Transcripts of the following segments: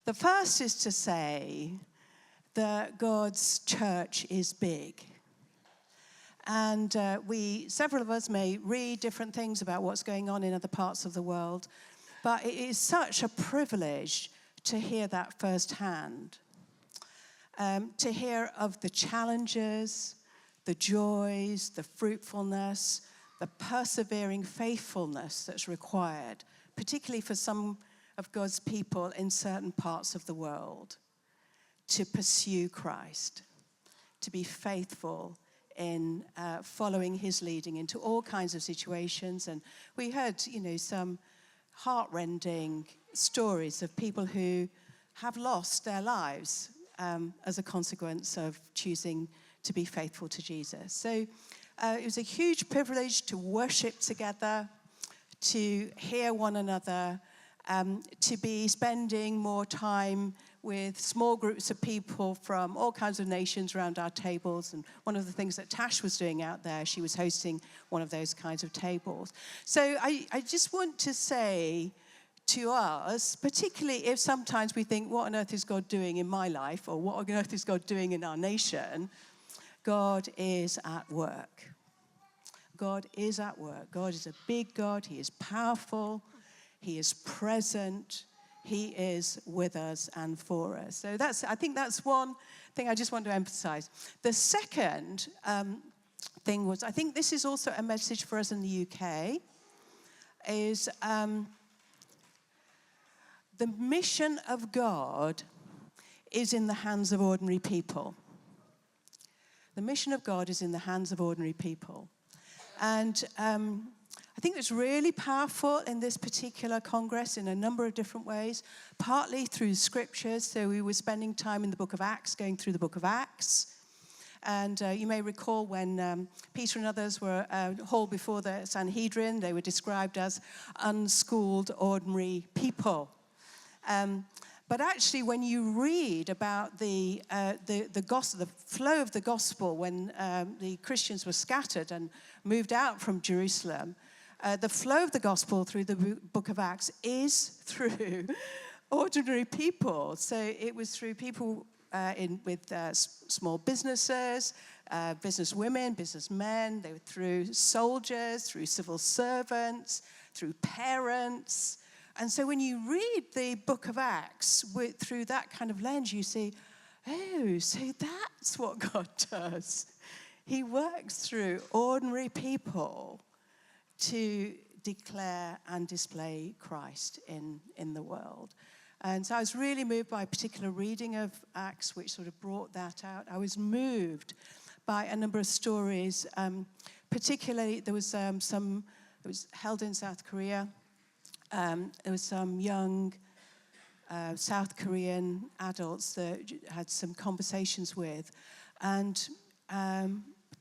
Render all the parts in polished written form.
The first is to say that God's church is big. And several of us may read different things about what's going on in other parts of the world, but it is such a privilege to hear that firsthand. To hear of the challenges, the joys, the fruitfulness, the persevering faithfulness that's required, particularly for some of God's people in certain parts of the world, to pursue Christ, to be faithful in following his leading into all kinds of situations. And we heard, some heart-rending stories of people who have lost their lives as a consequence of choosing to be faithful to Jesus. So it was a huge privilege to worship together, to hear one another, to be spending more time with small groups of people from all kinds of nations around our tables. And one of the things that Tash was doing out there, she was hosting one of those kinds of tables. So I just want to say to us, particularly if sometimes we think, what on earth is God doing in my life? Or what on earth is God doing in our nation? God is at work. God is at work. God is a big God. He is powerful. He is present. He is with us and for us. So I think that's one thing I just want to emphasize. The second thing was, I think this is also a message for us in the UK, is the mission of God is in the hands of ordinary people. The mission of God is in the hands of ordinary people. And I think it's really powerful in this particular Congress in a number of different ways, partly through scriptures. So we were spending time in the book of Acts, going through the book of Acts. And you may recall when Peter and others were hauled before the Sanhedrin, they were described as unschooled, ordinary people. But actually, when you read about the gospel, the flow of the gospel, when the Christians were scattered and moved out from Jerusalem, the flow of the gospel through the book of Acts is through ordinary people. So it was through people with small businesses, businesswomen, businessmen. They were through soldiers, through civil servants, through parents. And so when you read the book of Acts through that kind of lens, you see, oh, so that's what God does. He works through ordinary people to declare and display Christ in the world. And so I was really moved by a particular reading of Acts, which sort of brought that out. I was moved by a number of stories. Particularly, there was it was held in South Korea. There was some young South Korean adults that had some conversations with, and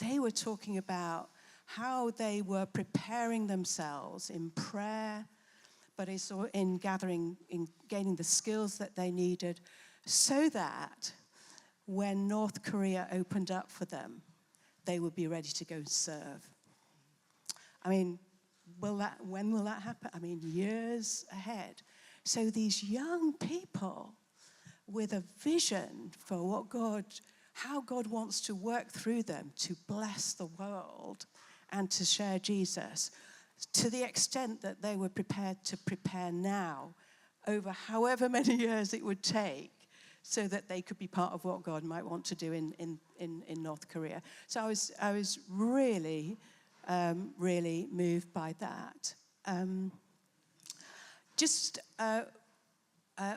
they were talking about how they were preparing themselves in prayer, but also in gaining the skills that they needed, so that when North Korea opened up for them, they would be ready to go and serve. I mean, when will that happen? I mean, years ahead. So these young people with a vision for how God wants to work through them to bless the world and to share Jesus, to the extent that they were prepared to prepare now over however many years it would take, so that they could be part of what God might want to do in North Korea. So I was really moved by that.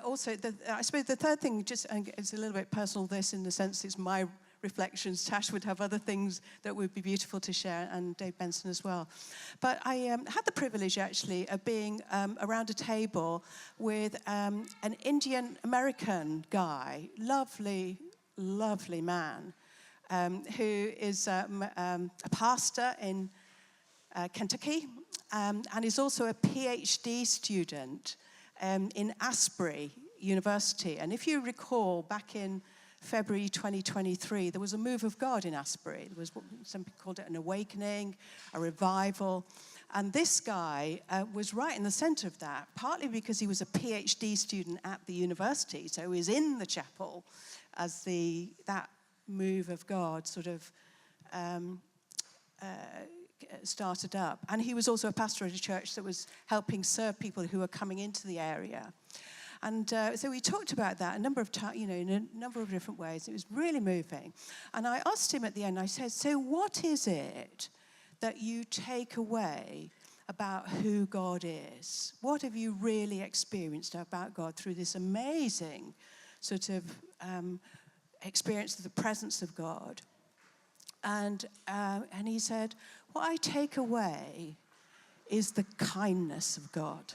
Also, I suppose the third thing, it's a little bit personal, this, in the sense it's my reflections. Tash would have other things that would be beautiful to share, and Dave Benson as well. But I had the privilege, actually, of being around a table with an Indian American guy, lovely man, who is a pastor in Kentucky, and is also a PhD student in Asbury University. And if you recall, back in February 2023, there was a move of God in Asbury. There was, some people called it an awakening, a revival. And this guy was right in the center of that, partly because he was a PhD student at the university, so he was in the chapel as that move of God sort of started up. And he was also a pastor at a church that was helping serve people who were coming into the area. And so we talked about that a number of times, in a number of different ways. It was really moving. And I asked him at the end, I said, so what is it that you take away about who God is? What have you really experienced about God through this amazing sort of experience of the presence of God? And he said, what I take away is the kindness of God.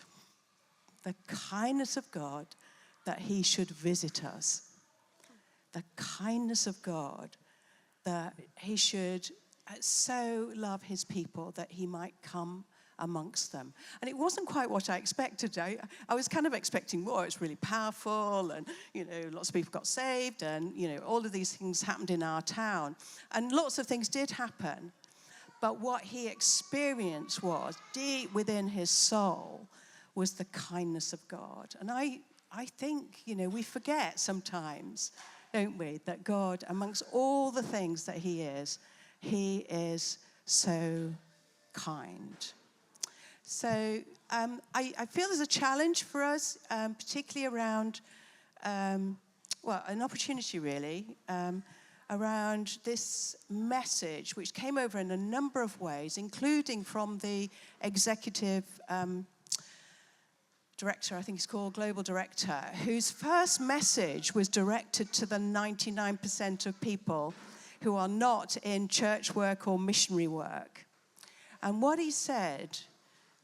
The kindness of God that he should visit us. The kindness of God that he should so love his people that he might come amongst them. And it wasn't quite what I expected. I was kind of expecting more. It's really powerful, and lots of people got saved, and all of these things happened in our town, and lots of things did happen. But what he experienced was deep within his soul was the kindness of God. And I think we forget sometimes, don't we, that God, amongst all the things that he is so kind. So I feel there's a challenge for us, particularly around, an opportunity really, around this message, which came over in a number of ways, including from the executive director, I think he's called, global director, whose first message was directed to the 99% of people who are not in church work or missionary work. And what he said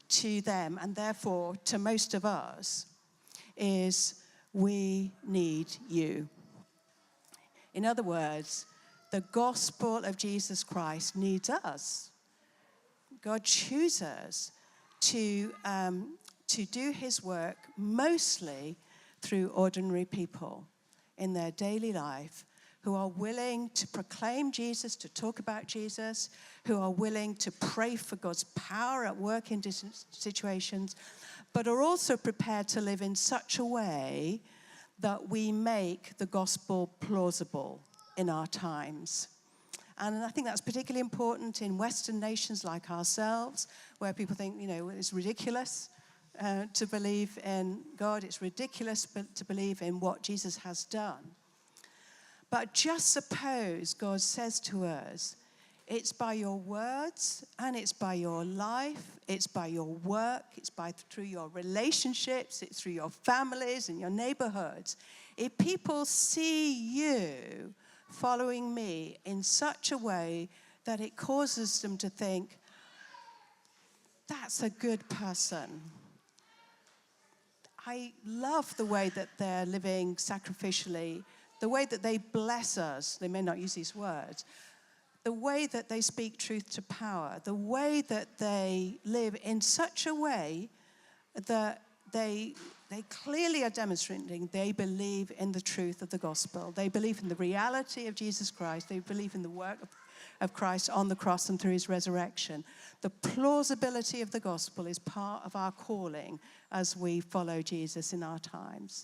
to them, and therefore to most of us, is, we need you. In other words, the gospel of Jesus Christ needs us. God chooses to do his work mostly through ordinary people in their daily life who are willing to proclaim Jesus, to talk about Jesus, who are willing to pray for God's power at work in different situations, but are also prepared to live in such a way that we make the gospel plausible in our times. And I think that's particularly important in Western nations like ourselves, where people think, it's ridiculous to believe in God. It's ridiculous to believe in what Jesus has done. But just suppose God says to us, it's by your words and it's by your life, it's by your work, it's through your relationships, it's through your families and your neighborhoods. If people see you following me in such a way that it causes them to think, that's a good person. I love the way that they're living sacrificially, the way that they bless us. They may not use these words. The way that they speak truth to power, the way that they live in such a way that they clearly are demonstrating they believe in the truth of the gospel. They believe in the reality of Jesus Christ. They believe in the work of Christ on the cross and through his resurrection. The plausibility of the gospel is part of our calling as we follow Jesus in our times.